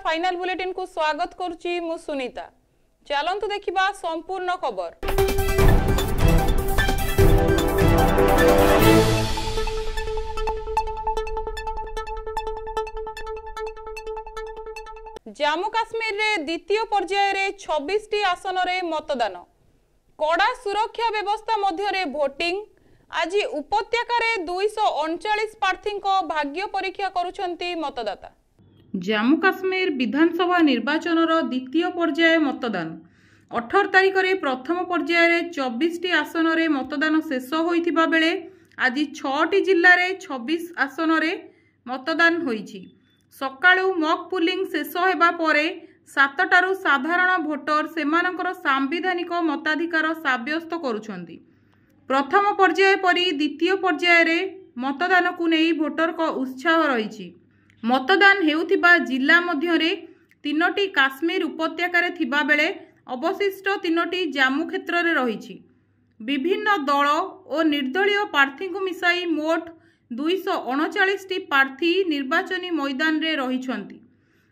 Final bulletin को स्वागत करुची मु सुनीता। चलंतु देखिबा संपूर्ण खबर। जम्मू काश्मीर रे द्वितीय पर्याय रे 26 टी आसन रे मतदान। कड़ा सुरक्षा व्यवस्था मध्य रे भोटिंग। आज उपत्यका रे 239 प्रार्थी भाग्य परीक्षा करुछंती मतदाता। जम्मू काश्मीर विधानसभा निर्वाचन द्वितीय पर्याय मतदान 18 तारिख रे प्रथम पर्याय रे 24 टी आसन रे मतदान शेष होइथिबा बेले आज 6 टी जिल्ला रे 26 आसन रे मतदान होइछि। सकाळू मॉक पुलिंग शेष हेबा परे 7टारू साधारण भोटर सेमानकर सांविधानिक मताधिकार साब्यस्त करुछंती। प्रथम पर्याय परी द्वितीय पर्याय रे मतदान को नहीं भोटर को उत्साह रही। मतदान हेउथिबा जिला मध्य रे 3टी काश्मीर उपत्यका रे थिबा बेले अवशिष्ट 3टी जम्मू क्षेत्र रे रही। विभिन्न दल और निर्दलीय प्रार्थी को मिसाई मोट 239 टी प्रार्थी निर्वाचनी मैदान रे रहिछंती।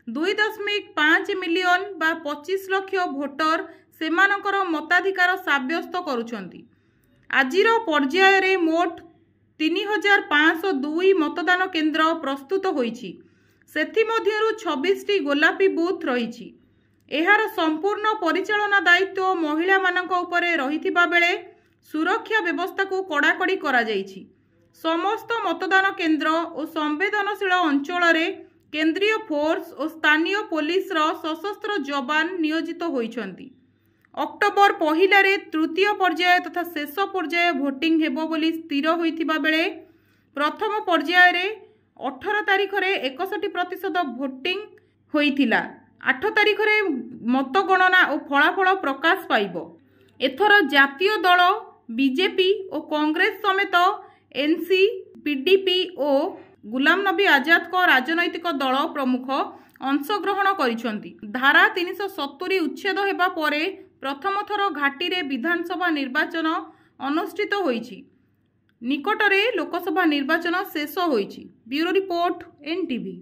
2.5 मिलियन बा 25 लाख भोटर सेमानकर मताधिकार साब्यस्त करुछंती। आजिर पर्याय रे मोट 3502 मतदान केन्द्र प्रस्तुत होईछि। सेथि मध्यरु 26 टी गोलापी बूथ रहिछि। एहार संपूर्ण परिचालना दायित्व महिला मानक उपरे रहिथिबा बेले सुरक्षा व्यवस्था को कड़ाकड़ी करा जाइछि। समस्त मतदान केन्द्र और संवेदनशील अंचल रे केंद्रीय फोर्स और स्थानीय पुलिस रो सशस्त्र जवान नियोजित होइछंती। अक्टोबर पहिला रे तृतीय पर्याय तथा शेष पर्याय भोटिंग हेबो बोली स्थिर होइथिबा बेले प्रथम पर्याय रे 18 तारिख रे 61% भोटिंग होइथिला। 8 तारिख रे मतगणना और फलाफल प्रकाश पाइबो। एथर जातीय दल बीजेपी और कांग्रेस समेत एनसी पीडीपी और गुलाम नबी आजाद को राजनैतिक दल प्रमुख अंशग्रहण करिसंती। धारा 370 उच्छेद हेबा परे प्रथम थर घाटी रे विधानसभा निर्वाचन अनुष्ठित होईछि। निकटरे लोकसभा निर्वाचन शेष होईछि। Bureau report NTV.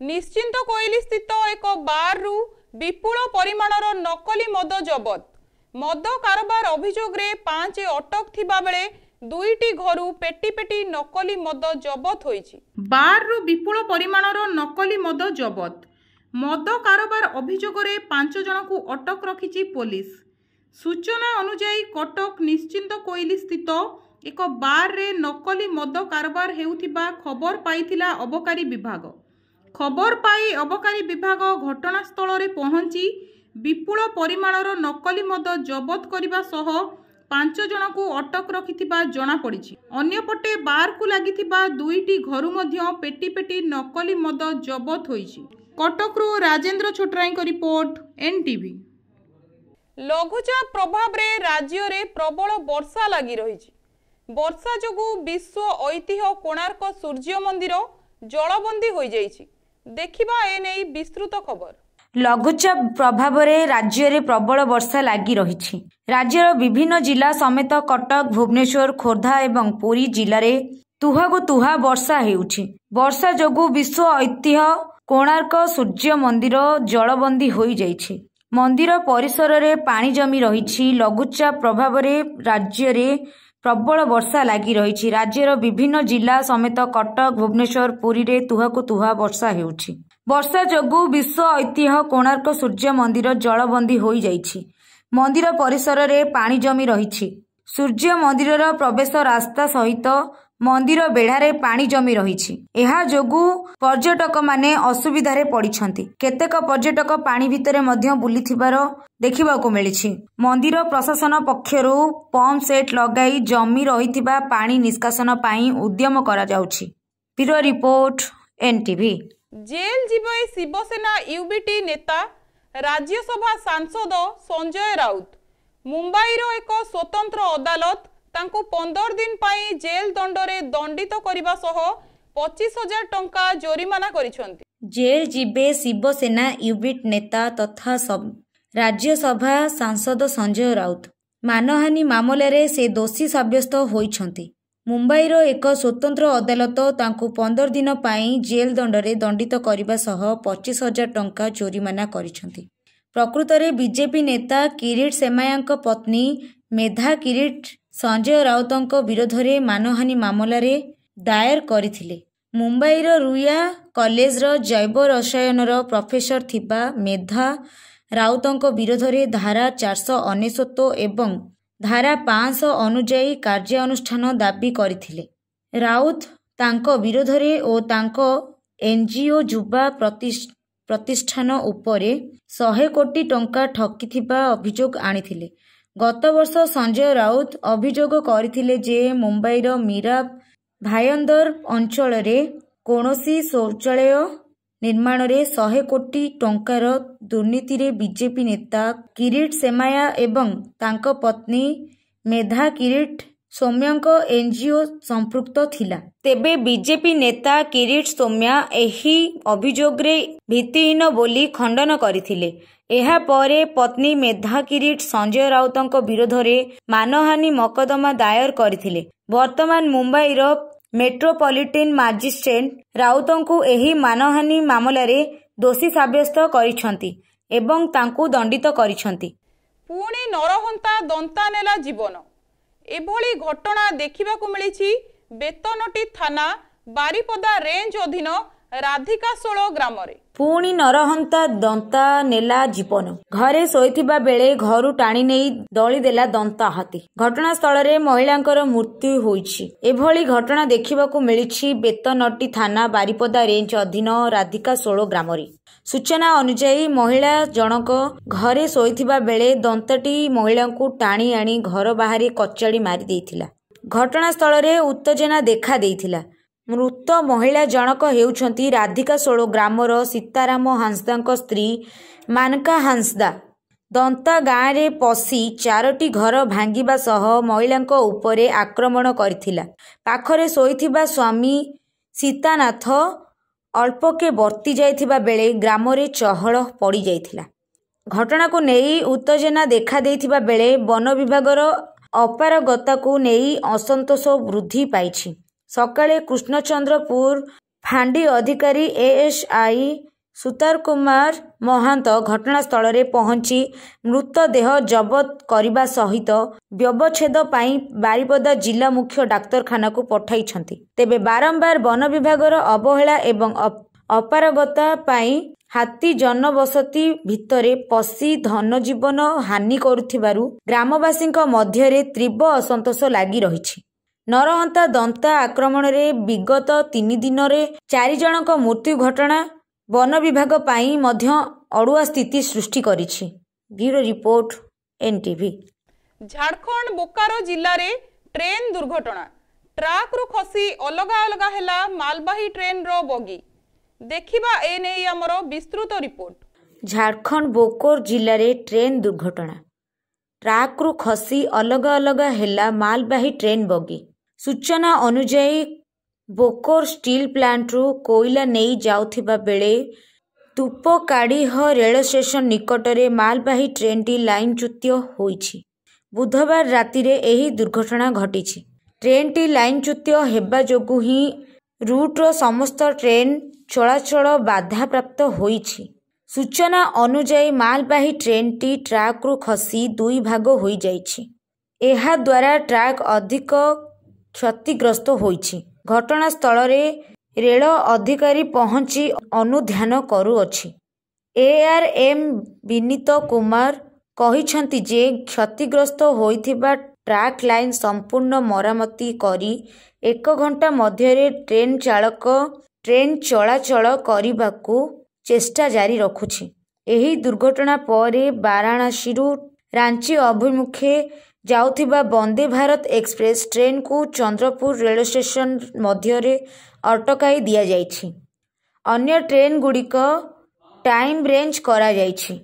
निश्चिंत कोइली स्थित एक बार रु विपुल परिमाणर नकली मद जबत। मद कारोबार अभियोग रे 5 अटक थिबा बेले 2टी घरु पेटी पेटी नकली मद जबत होईछि। बार रु विपुल परिमाणर नकली मद जबत। मद कारोबार अभियोग रे 5 जन को अटक रखिछि पुलिस। सूचना अनुसार कटक निश्चिंत कोइली स्थित एक बार रे नकली मद कारोबार हेउथिबा खबर पाइथिला अबकारी विभाग। खबर पाई अबकारी विभाग घटनास्थल रे पहुंची विपुल परिमाणर नकली मद जबत करिबा सह 5 जन को अटक रखिथिबा जणा पड़िछि। अन्यपटे बार को लागिथिबा 2टी घरु मध्य पेटी पेटी नकली मद जबत होईछि। कटकरू राजेंद्र छोटराई को रिपोर्ट एनटीवी। लघुचाप प्रभाव रे राज्य रे प्रबल वर्षा लगी रही। वर्षा जोगु विश्व ऐतिह्य कोणार्क सूर्य मंदिर जलबंदी हो जाइछि। देखिबा एने विस्तृत खबर। लघुचाप प्रभाव रे राज्य रे प्रबल वर्षा लगी रही। राज्यर विभिन्न जिला समेत कटक भुवनेश्वर खोर्धा एवं पुरी जिले में तुहागु तुहा वर्षा हेउछि। वर्षा जोगु विश्व ऐतिह्य कोणार्क सूर्य मंदिर जलबंदी हो जाइछि। मंदिर परिसर रे पानी जमी रही। लघुचाप प्रभाव रे राज्य रे प्रबल वर्षा लगी रही। राज्यर विभिन्न जिला समेत कटक भुवनेश्वर पुरी रे तुहाकु तुहा वर्षा हेउछि। वर्षा जोगु विश्व ऐतिह्य कोणार्क सूर्य मंदिर जलबंदी हो जाइछि। मंदिर परिसर रे पानी जमी रही। सूर्य मंदिर प्रवेश रास्ता सहित मंदिर बेढ़ारे पानी जमी रही। एहा जोगु पर्यटक माने असुविधारे पड़िछंती। केतेक पर्यटक पानी भितरे मध्य बुलिथिबार देखिबाकू मिलिछि। मंदिर प्रशासन पक्षरु पंप सेट लगाई जमी रहिथिबा पानी निष्कासन पाई उद्यम करा जाउछि। Bureau report NTV. जेल जीवे शिवसेना यूबीटी नेता राज्यसभा सांसद संजय राउत। मुंबई रो एक स्वतंत्र अदालत तांको 15 दिन पाई जेल दंडरे दंडित करिबा सह 25,000 टंका जोरिमाना करिसंती। जेल जीवे शिवसेना यूबीटी नेता तथा राज्यसभा सांसद संजय राउत। मानहानि मामलेरे से दोषी साब्यस्त होइछंती। ମୁମ୍ବାଇର ଏକ ସ୍ୱତନ୍ତ୍ର ଅଦାଲତ ତାଙ୍କୁ 15 ଦିନ ପାଇଁ ଜେଲ୍ ଦଣ୍ଡରେ ଦଣ୍ଡିତ କରିବା ସହ 25,000 ଟଙ୍କା ଜୋରିମାନା କରିଛନ୍ତି। ପ୍ରକୃତରେ ବିଜେପି ନେତା କିରିଟ ସେମାୟାଙ୍କ ପତ୍ନୀ ମେଧା କିରିଟ ସଞ୍ଜୟ ରାଉତଙ୍କ ବିରୋଧରେ ମାନହାନି ମାମଲାରେ ଦାୟର କରିଥିଲେ। ମୁମ୍ବାଇର ରୁୟା କଲେଜର ଜୈବ ରସାୟନର ପ୍ରଫେସର ଥିବା ମେଧା ରାଉତଙ୍କ ବିରୋଧରେ ଧାରା 499 ଏବଂ ଧାରା 500 ଅନୁଯାୟୀ କାର୍ଯ୍ୟାନୁଷ୍ଠାନ ଦାବି କରିଥିଲେ। ରାଉତ ତାଙ୍କ ବିରୋଧରେ ଓ ତାଙ୍କ ଏନ୍ଜିଓ ଯୁବା ପ୍ରତିଷ୍ଠାନ ଉପରେ 100 କୋଟି ଟଙ୍କା ଠକିଥିବା ଅଭିଯୋଗ ଆଣିଥିଲେ। ଗତ ବର୍ଷ ସଞ୍ଜୟ ରାଉତ ଅଭିଯୋଗ କରିଥିଲେ ଯେ ମୁମ୍ବାଇର ମୀରା ଭାୟନ୍ଦର ଅଞ୍ଚଳରେ କୌଣସି ଶୌଚାଳୟ ନିର୍ମାଣରେ 100 କୋଟି ଟଙ୍କାର ଦୁର୍ନୀତିରେ ବିଜେପି ନେତା କିରିଟ ସେମାୟା ଏବଂ ତାଙ୍କ ପତ୍ନୀ ମେଧା କିରିଟ ସୌମ୍ୟାଙ୍କ ଏନ୍ଜିଓ ସମ୍ପୃକ୍ତ ଥିଲା। ତେବେ ବିଜେପି ନେତା କିରିଟ ସୌମ୍ୟା ଏହି ଅଭିଯୋଗରେ ଭିତ୍ତିହୀନ ବୋଲି ଖଣ୍ଡନ କରିଥିଲେ। ଏହାପରେ ପତ୍ନୀ ମେଧା କିରିଟ ସଞ୍ଜୟ ରାଉତଙ୍କ ବିରୋଧରେ ମାନହାନି ମକଦ୍ଦମା ଦାୟର କରିଥିଲେ। ବର୍ତ୍ତମାନ ମୁମ୍ବାଇର ମେଟ୍ରୋପଲିଟାନ ମାଜିଷ୍ଟ୍ରେଟ ରାଉତଙ୍କୁ ଏହି ମାନହାନି ମାମଲାରେ ଦୋଷୀ ସାବ୍ୟସ୍ତ କରିଛନ୍ତି ଏବଂ ତାଙ୍କୁ ଦଣ୍ଡିତ କରିଛନ୍ତି। ପୁଣି ନରହନ୍ତା ଦନ୍ତା ନେଲା ଜୀବନ। ଏଭଳି ଘଟଣା ଦେଖିବାକୁ ମିଳିଛି ବେତନଟି ଥାନା ବାରିପଦା ରେଞ୍ଜ ଅଧୀନ ରାଧିକାଶୋଳ ଗ୍ରାମରେ। ପୁଣି ନରହନ୍ତା ଦନ୍ତା ନେଲା ଜୀବନ। ଘରେ ଶୋଇଥିବା ବେଳେ ଘରୁ ଟାଣି ନେଇ ଦଳିଦେଲା ଦନ୍ତା ହାତୀ। ଘଟଣାସ୍ଥଳରେ ମହିଳାଙ୍କର ମୃତ୍ୟୁ ହୋଇଛି। ଏଭଳି ଘଟଣା ଦେଖିବାକୁ ମିଳିଛି ବେତନଟି ଥାନା ବାରିପଦା ରେଞ୍ଜ ଅଧୀନ ରାଧିକାଶୋଳ ଗ୍ରାମରେ। ସୂଚନା ଅନୁଯାୟୀ ମହିଳା ଜଣକ ଘରେ ଶୋଇଥିବା ବେଳେ ଦନ୍ତାଟି ମହିଳାଙ୍କୁ ଟାଣି ଆଣି ଘର ବାହାରେ କଚାଡ଼ି ମାରି ଦେଇଥିଲା। ଘଟଣାସ୍ଥଳରେ ଉତ୍ତେଜନା ଦେଖା ଦେଇଥିଲା। ମୃତ ମହିଳା ଜଣକ ହେଉଛନ୍ତି ରାଧିକାଶୋଳ ଗ୍ରାମର ସୀତାରାମ ହାଁସଦାଙ୍କ ସ୍ତ୍ରୀ ମାନକା ହାଁସଦା। ଦନ୍ତା ଗାଁରେ ପଶି 4ଟି ଘର ଭାଙ୍ଗିବା ସହ ମହିଳାଙ୍କ ଉପରେ ଆକ୍ରମଣ କରିଥିଲା। ପାଖରେ ଶୋଇଥିବା ସ୍ୱାମୀ ସୀତାନାଥ ଅଳ୍ପକେ ବର୍ତ୍ତି ଯାଇଥିବା ବେଳେ ଗ୍ରାମରେ ଚହଳ ପଡ଼ିଯାଇଥିଲା। ଘଟଣାକୁ ନେଇ ଉତ୍ତେଜନା ଦେଖା ଦେଇଥିବା ବେଳେ ବନ ବିଭାଗର ଅପାରଗତାକୁ ନେଇ ଅସନ୍ତୋଷ ବୃଦ୍ଧି ପାଇଛି। ସକାଳେ କୃଷ୍ଣଚନ୍ଦ୍ରପୁର ଫାଣ୍ଡି ଅଧିକାରୀ ଏଏସ୍ଆଇ ସୁତାର କୁମାର ମହାନ୍ତ ଘଟଣାସ୍ଥଳରେ ପହଞ୍ଚି ମୃତଦେହ ଜବତ କରିବା ସହିତ ବ୍ୟବଚ୍ଛେଦ ପାଇଁ ବାରିପଦା ଜିଲ୍ଲା ମୁଖ୍ୟ ଡାକ୍ତରଖାନାକୁ ପଠାଇଛନ୍ତି। ତେବେ ବାରମ୍ବାର ବନ ବିଭାଗର ଅବହେଳା ଏବଂ ଅପାରଗତା ପାଇଁ ହାତୀ ଜନବସତି ଭିତରେ ପଶି ଧନଜୀବନ ହାନି କରୁଥିବାରୁ ଗ୍ରାମବାସୀଙ୍କ ମଧ୍ୟରେ ତୀବ୍ର ଅସନ୍ତୋଷ ଲାଗି ରହିଛି। ନରହନ୍ତା ଦନ୍ତା ଆକ୍ରମଣରେ ବିଗତ 3 ଦିନରେ 4 ଜଣଙ୍କ ମୃତ୍ୟୁ ଘଟଣା ବନ ବିଭାଗ ପାଇଁ ମଧ୍ୟ ଅଡୁଆ ସ୍ଥିତି ସୃଷ୍ଟି କରିଛି। Bureau report NTV. Jharkhand Bokaro ଜିଲ୍ଲାରେ ଟ୍ରେନ୍ ଦୁର୍ଘଟଣା। ଟ୍ରାକ୍ରୁ ଖସି ଅଲଗା ଅଲଗା ହେଲା ମାଲବାହୀ ଟ୍ରେନ୍ର ବଗି। ଦେଖିବା ଏନେଇ ଆମର ବିସ୍ତୃତ ରିପୋର୍ଟ। ଝାଡ଼ଖଣ୍ଡ ବୋକାରୋ ଜିଲ୍ଲାରେ ଟ୍ରେନ୍ ଦୁର୍ଘଟଣା। ଟ୍ରାକ୍ରୁ ଖସି ଅଲଗା ଅଲଗା ହେଲା ମାଲବାହୀ ଟ୍ରେନ୍ ବଗି। ସୂଚନା ଅନୁଯାୟୀ ବୋକାରୋ ଷ୍ଟିଲ୍ ପ୍ଲାଣ୍ଟରୁ କୋଇଲା ନେଇ ଯାଉଥିବା ବେଳେ ତୁପକାଡ଼ିହ ରେଳ ଷ୍ଟେସନ ନିକଟରେ ମାଲବାହୀ ଟ୍ରେନ୍ଟି ଲାଇନ୍ଚ୍ୟୁତ ହୋଇଛି। ବୁଧବାର ରାତିରେ ଏହି ଦୁର୍ଘଟଣା ଘଟିଛି। ଟ୍ରେନ୍ଟି ଲାଇନ୍ଚ୍ୟୁତ ହେବା ଯୋଗୁଁ ହିଁ ରୁଟ୍ର ସମସ୍ତ ଟ୍ରେନ୍ ଚଳାଚଳ ବାଧାପ୍ରାପ୍ତ ହୋଇଛି। ସୂଚନା ଅନୁଯାୟୀ ମାଲବାହୀ ଟ୍ରେନ୍ଟି ଟ୍ରାକ୍ରୁ ଖସି 2 ଭାଗ ହୋଇଯାଇଛି। ଏହାଦ୍ୱାରା ଟ୍ରାକ୍ ଅଧିକ କ୍ଷତିଗ୍ରସ୍ତ ହୋଇଛି। ଘଟଣାସ୍ଥଳରେ ରେଳ ଅଧିକାରୀ ପହଞ୍ଚି ଅନୁଧ୍ୟାନ କରୁଅଛି। ଏଆର୍ଏମ୍ ବିନୀତ କୁମାର କହିଛନ୍ତି ଯେ କ୍ଷତିଗ୍ରସ୍ତ ହୋଇଥିବା ଟ୍ରାକ୍ ଲାଇନ୍ ସମ୍ପୂର୍ଣ୍ଣ ମରାମତି କରି 1 ଘଣ୍ଟା ମଧ୍ୟରେ ଟ୍ରେନ୍ ଚଳାଚଳ କରିବାକୁ ଚେଷ୍ଟା ଜାରି ରଖୁଛି। ଏହି ଦୁର୍ଘଟଣା ପରେ ବାରାଣାସୀରୁ ରାଞ୍ଚି ଅଭିମୁଖେ ଯାଉଥିବା ବନ୍ଦେ ଭାରତ ଏକ୍ସପ୍ରେସ୍ ଟ୍ରେନ୍କୁ ଚନ୍ଦ୍ରପୁର ରେଳ ଷ୍ଟେସନ ମଧ୍ୟରେ ଅଟକାଇ ଦିଆଯାଇଛି। ଅନ୍ୟ ଟ୍ରେନ୍ଗୁଡ଼ିକ ଟାଇମ୍ ରେଞ୍ଜ କରାଯାଇଛି।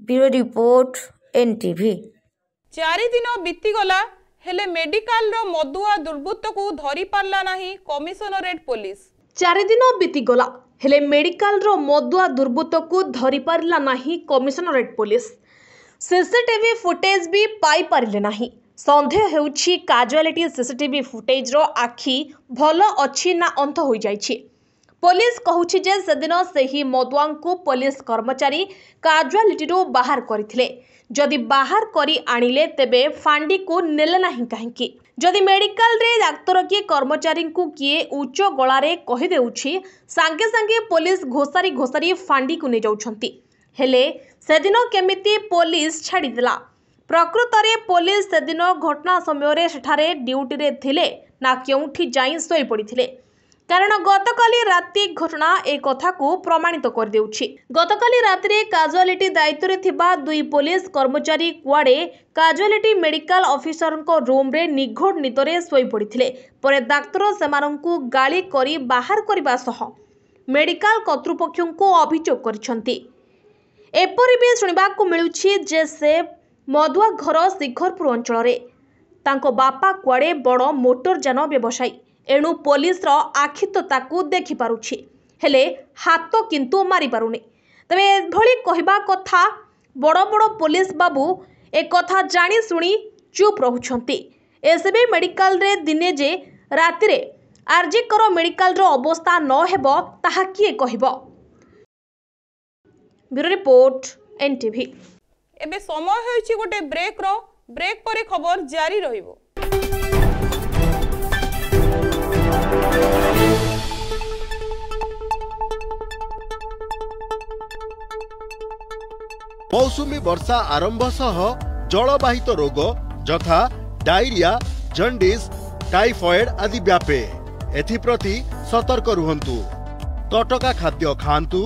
Bureau report NTV. 4 ଦିନ ବିତିଗଲା ହେଲେ ମେଡିକାଲର ମଦୁଆ ଦୁର୍ବୃତ୍ତକୁ ଧରି ପାରିଲା ନାହିଁ କମିଶନରେଟ୍ ପୋଲିସ। 4 ଦିନ ବିତିଗଲା ହେଲେ ମେଡିକାଲର ମଦୁଆ ଦୁର୍ବୃତ୍ତକୁ ଧରି ପାରିଲା ନାହିଁ କମିଶନରେଟ୍ ପୋଲିସ। ସିସିଟିଭି ଫୁଟେଜ ବି ପାଇପାରିଲେ ନାହିଁ। ସନ୍ଦେହ ହେଉଛି କାଜୁଆଲିଟି ସିସିଟିଭି ଫୁଟେଜ୍ର ଆଖି ଭଲ ଅଛି ନା ଅନ୍ଧ ହୋଇଯାଇଛି। ପୋଲିସ କହୁଛି ଯେ ସେଦିନ ସେହି ମଦୁଆଙ୍କୁ ପୋଲିସ କର୍ମଚାରୀ କାଜୁଆଲିଟିରୁ ବାହାର କରିଥିଲେ। ଯଦି ବାହାର କରି ଆଣିଲେ ତେବେ ଫାଣ୍ଡିକୁ ନେଲେ ନାହିଁ କାହିଁକି? ଯଦି ମେଡିକାଲରେ ଡାକ୍ତର କିଏ କର୍ମଚାରୀଙ୍କୁ କିଏ ଉଚ୍ଚ ଗଳାରେ କହିଦେଉଛି, ସାଙ୍ଗେ ସାଙ୍ଗେ ପୋଲିସ ଘୋଷାରି ଘୋଷାରି ଫାଣ୍ଡିକୁ ନେଇଯାଉଛନ୍ତି। ହେଲେ ସେଦିନ କେମିତି ପୋଲିସ ଛାଡ଼ିଦେଲା? ପ୍ରକୃତରେ ପୋଲିସ ସେଦିନ ଘଟଣା ସମୟରେ ସେଠାରେ ଡ୍ୟୁଟିରେ ଥିଲେ ନା କେଉଁଠି ଯାଇ ଶୋଇପଡ଼ିଥିଲେ? କାରଣ ଗତକାଲି ରାତି ଘଟଣା ଏ କଥାକୁ ପ୍ରମାଣିତ କରିଦେଉଛି। ଗତକାଲି ରାତିରେ କାଜୁଆଲିଟି ଦାୟିତ୍ୱରେ ଥିବା 2 ପୋଲିସ କର୍ମଚାରୀ କୁଆଡ଼େ କାଜୁଆଲିଟି ମେଡିକାଲ ଅଫିସରଙ୍କ ରୁମ୍ରେ ନିଘୋଡ଼ ନିଦରେ ଶୋଇପଡ଼ିଥିଲେ। ପରେ ଡାକ୍ତର ସେମାନଙ୍କୁ ଗାଳି କରି ବାହାର କରିବା ସହ ମେଡିକାଲ କର୍ତ୍ତୃପକ୍ଷଙ୍କୁ ଅଭିଯୋଗ କରିଛନ୍ତି। ଏପରି ବି ଶୁଣିବାକୁ ମିଳୁଛି ଯେ ସେ ମଦୁଆ ଘର ଶିଖରପୁର ଅଞ୍ଚଳରେ। ତାଙ୍କ ବାପା କୁଆଡ଼େ ବଡ଼ ମୋଟରଯାନ ବ୍ୟବସାୟୀ। ଏଣୁ ପୋଲିସର ଆଖି ତ ତାକୁ ଦେଖିପାରୁଛି, ହେଲେ ହାତ କିନ୍ତୁ ମାରିପାରୁନି। ତେବେ ଏଭଳି କହିବା କଥା, ବଡ଼ ବଡ଼ ପୋଲିସ ବାବୁ ଏକଥା ଜାଣି ଶୁଣି ଚୁପ୍ ରହୁଛନ୍ତି। ଏସବି ମେଡିକାଲରେ ଦିନେ ଯେ ରାତିରେ ଆର୍ଜିକର ମେଡିକାଲର ଅବସ୍ଥା ନ ହେବ ତାହା କିଏ କହିବ? Bureau report NTV। ଏବେ ସମୟ ହେଉଛି ଗୋଟେ ବ୍ରେକ୍ର। ବ୍ରେକ୍ ପରେ ଖବର ଜାରି ରହିବ। मौसुमी वर्षा आरंभ सह जलवाहित रोग यथा डायरिया, जंडिस, टाइफॉइड आदि व्यापे। एथिप्रति सतर्क रुहंतु। तटका खाद्य खांतु।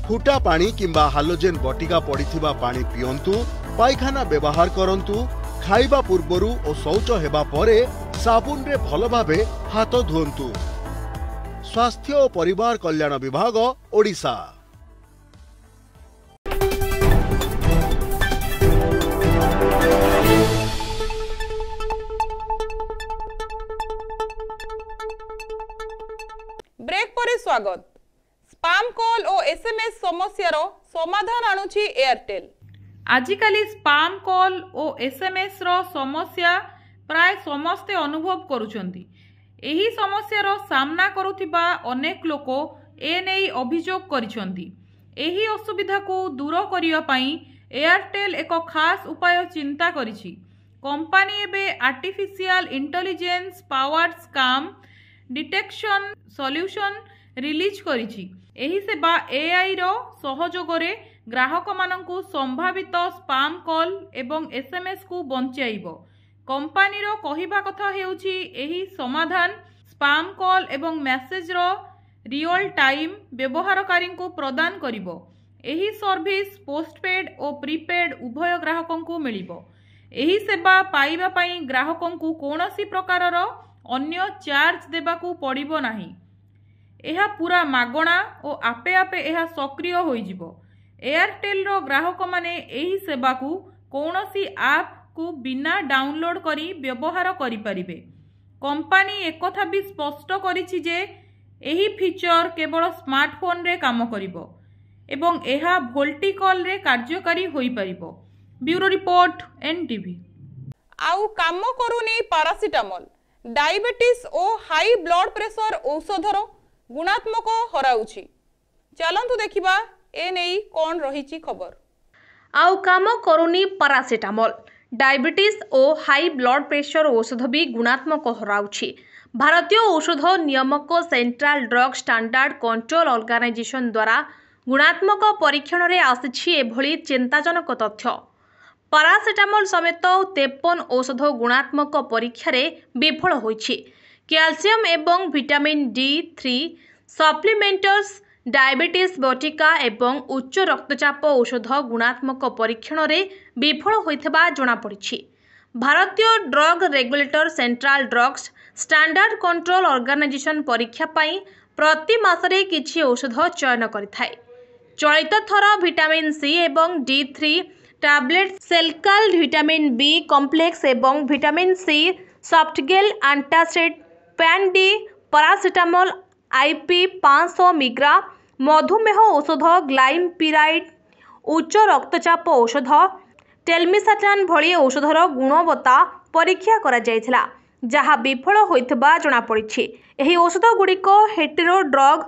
फुटा पानी किंबा हालोजेन बटिका पड़िथिबा पानी पियंतु। पायखाना व्यवहार करंतु। खाइबा पूर्वरु और शौच हेबा परे साबुन रे भल भाबे हाथ धुअंतु। स्वास्थ्य और परिवार कल्याण विभाग, ओडिशा। ब्रेक पर स्वागत। स्पाम कॉल और SMS समस्यार समाधान आणुछि एयरटेल। आजिकाली स्पाम कॉल और SMS रो समस्या प्राय समस्ते अनुभव करुछंती। एही समस्यार सामना करुथिबा अनेक लोक एने अभियोग करिछंती। एही असुविधा को दूर करिया पई एयरटेल एक खास उपाय चिंता करिछि। कंपनी एबे artificial intelligence powered scam detection solution release करिछि। एही सेवा AI रो सहयोगरे ग्राहक माननकु संभावित स्पाम कॉल एवं SMS को बंचाइबो। कंपनी रो कहिबा कथा हेउछि एही समाधान स्पाम कॉल एवं मैसेज रो रियल टाइम व्यवहारकारी को प्रदान करिबो। एही सर्विस पोस्टपेड और प्रीपेड उभय ग्राहकों को मिलिबो। एही सेवा पाइबा पई ग्राहकों को कोनोसी प्रकारर अन्य चार्ज देबाकू पड़िबो नाही। एहा पूरा मागणा और आपे आपे एहा सक्रिय होइजिबो। एयरटेल रो ग्राहक माने एही सेवा को कोनोसी ऐप को बिना डाउनलोड करी व्यवहार करि परिबे। कंपनी एकथा भी स्पष्ट करिछि जे एही फीचर केवल स्मार्टफोन रे काम करिबो एवं एहा वोल्टी कॉल रे कार्यकारी होई परिबो। Bureau report NTV। आउ काम करूनी पैरासिटामोल। डायबिटीज और हाई ब्लड प्रेशर औषधर गुणात्मक हराउछि। चलंतु देखिबा ए नेई कोन रहिछि खबर। आउ काम करूनी पैरासिटामोल। डायबिटीज और हाई ब्लड प्रेशर औषध भी गुणात्मक हराउछि। भारतीय औषध नियामक central drug standard control organisation द्वारा गुणात्मक परीक्षण रे आसिछि एभली चिंताजनक तथ्य। पैरासिटामोल समेत 53 औषध गुणात्मक परीक्षा रे विफल होइछि। कैल्शियम एवं विटामिन D3 सप्लीमेंट्स, डायबिटीज बटिका एवं उच्च रक्तचाप औषध गुणात्मक परीक्षण रे विफल होइथबा जणा पड़िछि। भारतीय drug regulator central drugs standard control organisation परीक्षा पाई प्रति मासरे किछि औषध चयन करिथाय। चलित थर विटामिन C एवं D3 tablet, Shelcal vitamin B complex एवं vitamin C softgel antacid, Pan D, paracetamol IP 500 मिग्रा, मधुमेह औषध ग्लाइमपिराइड, उच्च रक्तचाप औषध टेलमिसाटान भली औषधर गुणवत्ता परीक्षा करा जायथिला जहा विफल होइतबा जणा पड़िछि। एही औषध गुड़िक Hetero drug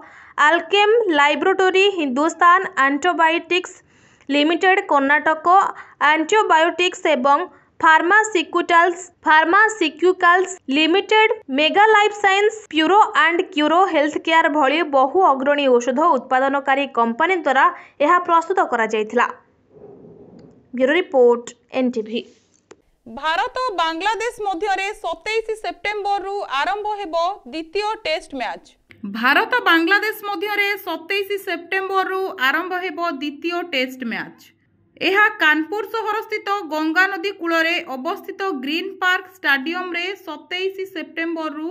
Alkem laboratory Hindustan antibiotics limited Karnataka antibiotics एवं pharmaceuticals limited mega life science pure and cure health care भली बहु अग्रणी औषध उत्पादनकारी कंपनी द्वारा यह प्रस्तुत करा जायथिला। Bureau report NTV. Bharat Bangladesh मध्य 27 सेप्टेम्बर रु आरंभ हेबो द्वितीय टेस्ट मैच। भारत बांग्लादेश मध्य 27 सेप्टेम्बर रु आरंभ हेबो द्वितीय टेस्ट मैच। यह कानपुर सहर स्थित गंगा नदी कूलरे अवस्थित ग्रीन पार्क स्टाडियम रे 27 सेप्टेम्बर रु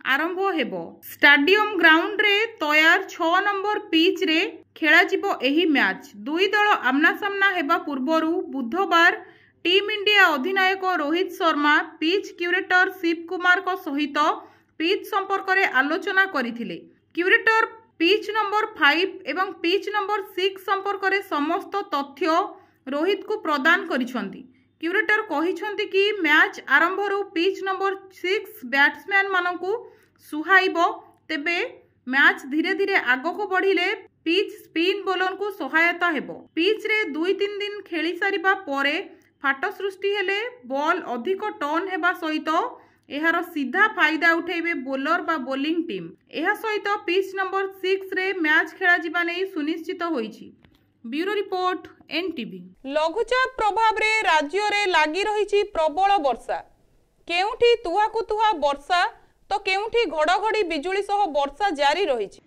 आरंभ हेबो। स्टाडियम ग्राउंड रे तैयार 6 नंबर पिच रे खेला जिवो एही मैच। दुई दल आमना सामना हेबा पूर्वरु बुधवार टीम इंडिया अधिनायक रोहित शर्मा पिच क्यूरेटर शिव कुमार को सहित पिच संपर्क में आलोचना करथिले। क्यूरेटर पिच नंबर 5 एवं पिच नंबर 6 संपर्क में समस्त तथ्य रोहित को प्रदान करिसंती। क्यूरेटर कहिसंती कि मैच आरंभ रु पिच नंबर 6 बैट्समैन मानकु सुहाइबो, तेबे मैच धीरे धीरे आगको बढ़िले पिच स्पिन बॉलर को सहायता हेबो। पिच रे 2-3 दिन खेली सारिबा परे फाट सृष्टि हेले बॉल अधिक टर्न हेबा सहित एहार सीधा फायदा उठेबे बोलर बा बोलिंग टीम। एहा सहित पिच नंबर 6 रे मैच खेला जिबा नै सुनिश्चित होईछि। Bureau report NTV. लघुचाप प्रभाव रे राज्य रे लागि रहिछि प्रबल वर्षा। केउठी तुहाकु तुहा वर्षा तो केउठी घड़घड़ी बिजुली सह वर्षा जारी रहिछि।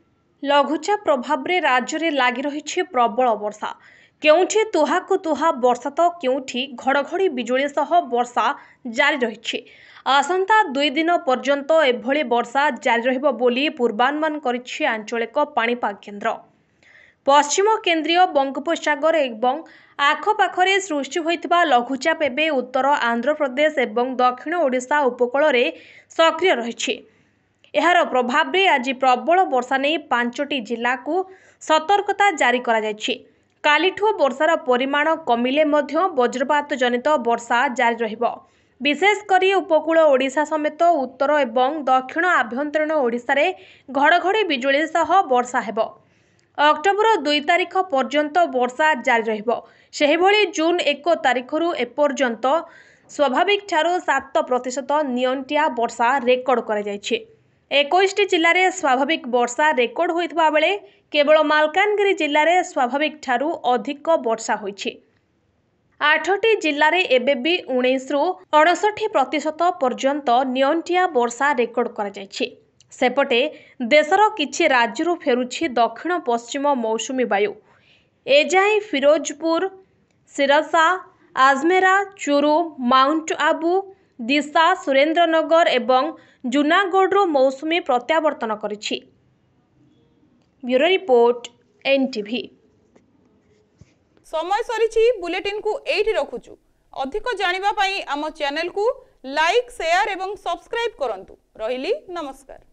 लघुचाप प्रभाव रे राज्य रे लागि रहिछि प्रबल वर्षा। केउठी तुहाकु तुहा वर्षा तो केउठी घड़घड़ी बिजुली सह वर्षा जारी रहिछि। आसंता 2 दिन पर्यंत एभली वर्षा जारी रहिबो बोली पूर्वानुमान करिछि आंचलिक पाणीपाग केन्द्र। पश्चिम केन्द्रीय बंगोपसागर एवं आखपाखरे सृष्टि होइतिबा लघुचाप एबे उत्तर आंध्र प्रदेश एवं दक्षिण ओडिशा उपकूल रे सक्रिय रहिछि। एहार प्रभाव रे आज प्रबल वर्षा नै 5टी जिल्ला को सतर्कता जारी करा जायछि। कालीठू वर्षार परिमाण कमिले मध्य वज्रपात जनित वर्षा जारी रहिबो। विशेष करी उपकूल ओडिशा समेत उत्तर एवं दक्षिण आभ्यंतरीण ओडिशा रे घड़घड़ी बिजुली सह वर्षा हेबो। अक्टोबर 2 तारिख पर्यंत वर्षा जारी रहिबो। सेहि भली जून 1 तारिखरु एपर्यंत स्वाभाविक ठारू 7% नियंटिया वर्षा रेकर्ड करा जायछि। 21टी जिल्ला रे स्वाभाविक वर्षा रेकर्ड होइतबा बेले केवल मालकानगिरी जिल्ला रे स्वाभाविक ठारू अधिक वर्षा होइछि। 8टी जिल्ला रे एबेबी 19 रु 59% पर्यंत नियंटिया वर्षा रेकर्ड करा जायछि। सेपटे देशर किछि राज्यरु फेरुछि दक्षिण पश्चिम मौसुमी वायु। एजाई फिरोजपुर, सिरसा, आजमेरा, चुरु, माउंट आबू, दिशा, सुरेंद्रनगर एवं जूनागढ़ मौसुमी प्रत्यावर्तन करिछि। Bureau report NTV. समय सरिछि बुलेटिन को एठी रखुछु। अधिक जानिबा पई आम चैनल को लाइक, शेयर एवं सब्सक्राइब करंतु। रहिली नमस्कार।